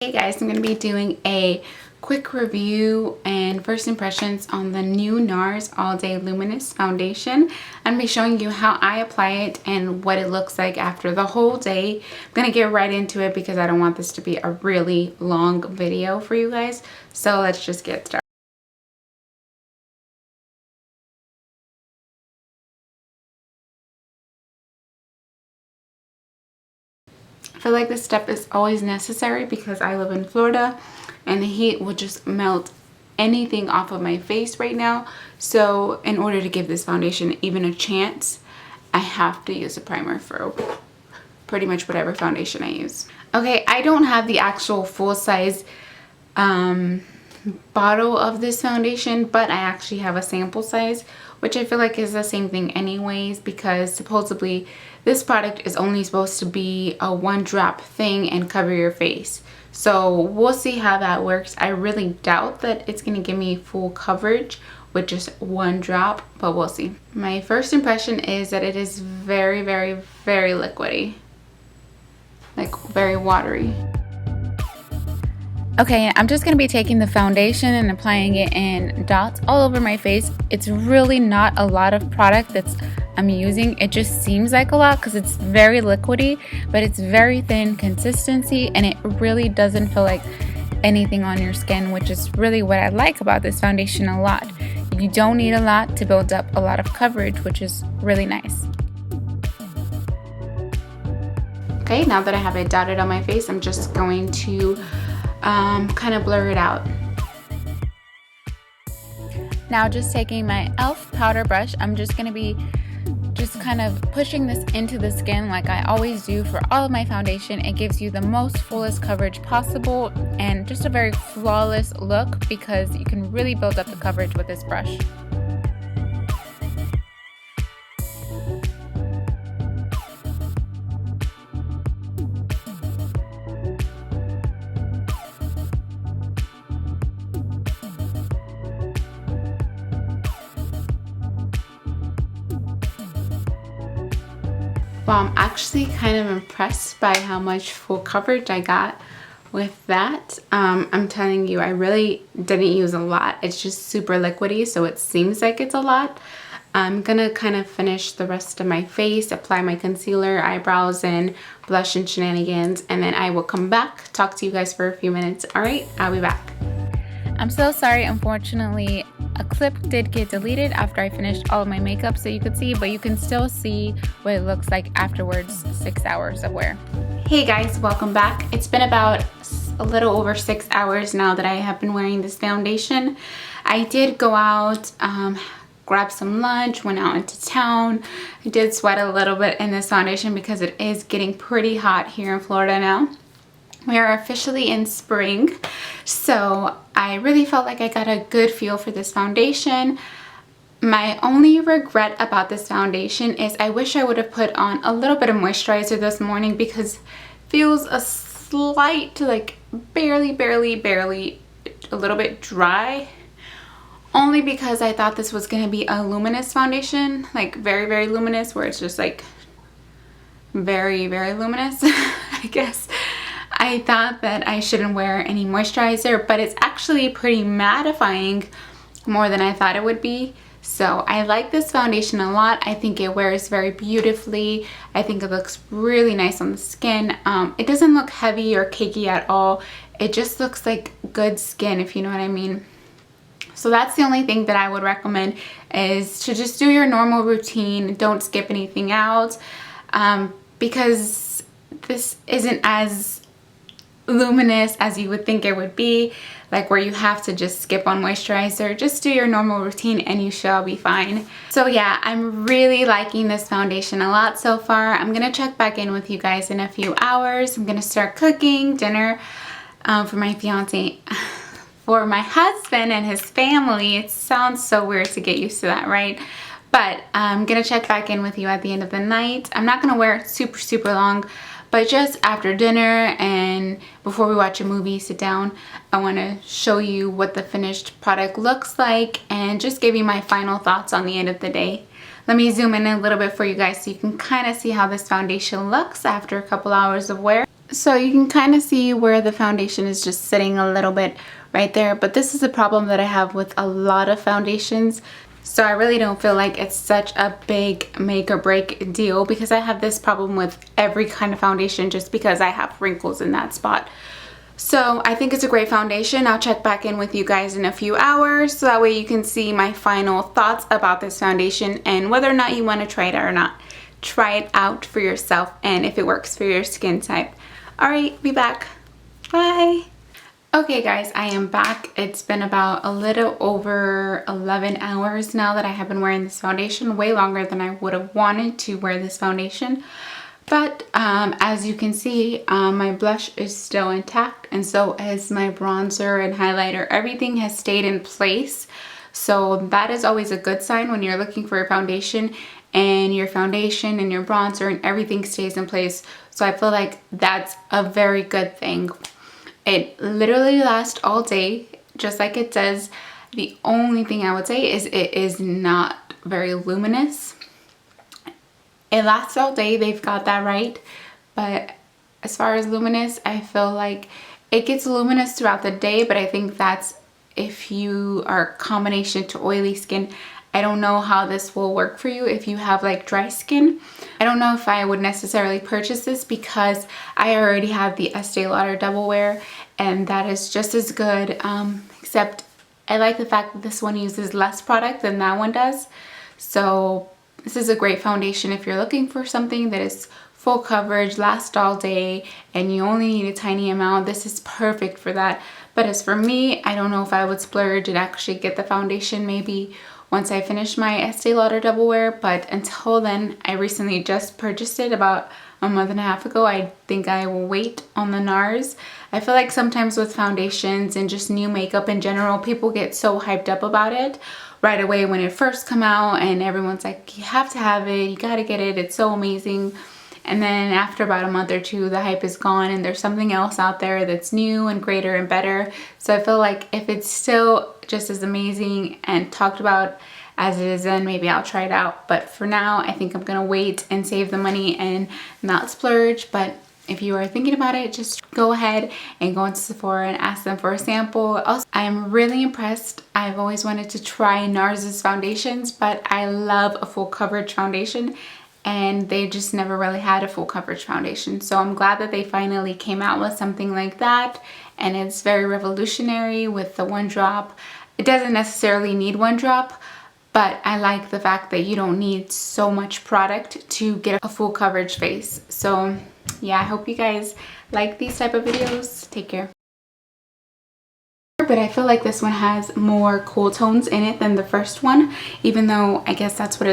Hey guys, I'm going to be doing a quick review and first impressions on the new Nars All Day Luminous foundation. I'm going to be showing you how I apply it and what it looks like after the whole day. I'm going to get right into it because I don't want this to be a really long video for you guys. So let's just get started. I feel like this step is always necessary because I live in Florida and the heat will just melt anything off of my face right now. So in order to give this foundation even a chance, I have to use a primer for pretty much whatever foundation I use. Okay, I don't have the actual full size bottle of this foundation, but I actually have a sample size, which I feel like is the same thing anyways, because supposedly this product is only supposed to be a one drop thing and cover your face. So we'll see how that works. I really doubt that it's gonna give me full coverage with just one drop, but we'll see. My first impression is that it is very, very, very liquidy, like very watery. Okay, I'm just going to be taking the foundation and applying it in dots all over my face. It's really not a lot of product I'm using. It just seems like a lot because it's very liquidy, but it's very thin consistency and it really doesn't feel like anything on your skin, which is really what I like about this foundation a lot. You don't need a lot to build up a lot of coverage, which is really nice. Okay, now that I have it dotted on my face, I'm just going to kind of blur it out. Now just taking my e.l.f. powder brush, I'm just going to be kind of pushing this into the skin like I always do for all of my foundation. It gives you the most fullest coverage possible and just a very flawless look because you can really build up the coverage with this brush. Well, I'm actually kind of impressed by how much full coverage I got with that. I'm telling you, I really didn't use a lot. It's just super liquidy, so it seems like it's a lot. I'm gonna kind of finish the rest of my face, apply my concealer, eyebrows, and blush and shenanigans, and then I will come back, talk to you guys for a few minutes. All right, I'll be back. I'm so sorry, unfortunately, a clip did get deleted after I finished all of my makeup so you could see, but you can still see what it looks like afterwards, 6 hours of wear. Hey guys, welcome back. It's been about a little over 6 hours now that I have been wearing this foundation. I did go out, grab some lunch, went out into town. I did sweat a little bit in this foundation because it is getting pretty hot here in Florida now. We are officially in spring, so I really felt like I got a good feel for this foundation. My only regret about this foundation is I wish I would have put on a little bit of moisturizer this morning because it feels a slight, like barely a little bit dry. Only because I thought this was going to be a luminous foundation, like very luminous, where it's just like very luminous, I guess. I thought that I shouldn't wear any moisturizer, but it's actually pretty mattifying, more than I thought it would be. So I like this foundation a lot. I think it wears very beautifully. I think it looks really nice on the skin. It doesn't look heavy or cakey at all. It just looks like good skin, if you know what I mean. So that's the only thing that I would recommend, is to just do your normal routine. Don't skip anything out, because this isn't as luminous as you would think it would be, like where you have to just skip on moisturizer. Just do your normal routine and you shall be fine. So yeah, I'm really liking this foundation a lot so far. I'm gonna check back in with you guys in a few hours. I'm gonna start cooking dinner for my fiance, for my husband and his family. It sounds so weird to get used to that, right? But I'm gonna check back in with you at the end of the night. I'm not gonna wear it super long, but just after dinner and before we watch a movie, sit down, I want to show you what the finished product looks like and just give you my final thoughts on the end of the day. Let me zoom in a little bit for you guys so you can kind of see how this foundation looks after a couple hours of wear. So you can kind of see where the foundation is just sitting a little bit right there, but this is a problem that I have with a lot of foundations. So I really don't feel like it's such a big make or break deal, because I have this problem with every kind of foundation just because I have wrinkles in that spot. So I think it's a great foundation. I'll check back in with you guys in a few hours so that way you can see my final thoughts about this foundation and whether or not you want to try it or not. Try it out for yourself and if it works for your skin type. Alright, be back. Bye. Okay guys, I am back. It's been about a little over 11 hours now that I have been wearing this foundation. Way longer than I would have wanted to wear this foundation. But as you can see, my blush is still intact, and so is my bronzer and highlighter. Everything has stayed in place. So that is always a good sign when you're looking for a foundation and your foundation and your bronzer and everything stays in place. So I feel like that's a very good thing. It literally lasts all day, just like it says. The only thing I would say is it is not very luminous. It lasts all day, they've got that right. But as far as luminous, I feel like it gets luminous throughout the day, but I think that's if you are a combination to oily skin. I don't know how this will work for you if you have like dry skin. I don't know if I would necessarily purchase this because I already have the Estee Lauder Double Wear and that is just as good, except I like the fact that this one uses less product than that one does. So this is a great foundation if you're looking for something that is full coverage, lasts all day, and you only need a tiny amount. This is perfect for that. But as for me, I don't know if I would splurge and actually get the foundation maybe once I finish my Estee Lauder Double Wear, but until then, I recently just purchased it about a month and a half ago. I think I will wait on the Nars. I feel like sometimes with foundations and just new makeup in general, people get so hyped up about it right away when it first come out and everyone's like, you have to have it, you gotta get it, it's so amazing. And then after about a month or two, the hype is gone and there's something else out there that's new and greater and better. So I feel like if it's still just as amazing and talked about as it is, then maybe I'll try it out. But for now, I think I'm gonna wait and save the money and not splurge. But if you are thinking about it, just go ahead and go into Sephora and ask them for a sample. Also, I'm really impressed. I've always wanted to try Nars's foundations, but I love a full coverage foundation and they just never really had a full coverage foundation. So I'm glad that they finally came out with something like that, and it's very revolutionary with the one drop. It doesn't necessarily need one drop, but I like the fact that you don't need so much product to get a full coverage face. So yeah, I hope you guys like these type of videos. Take care. But I feel like this one has more cool tones in it than the first one, even though I guess that's what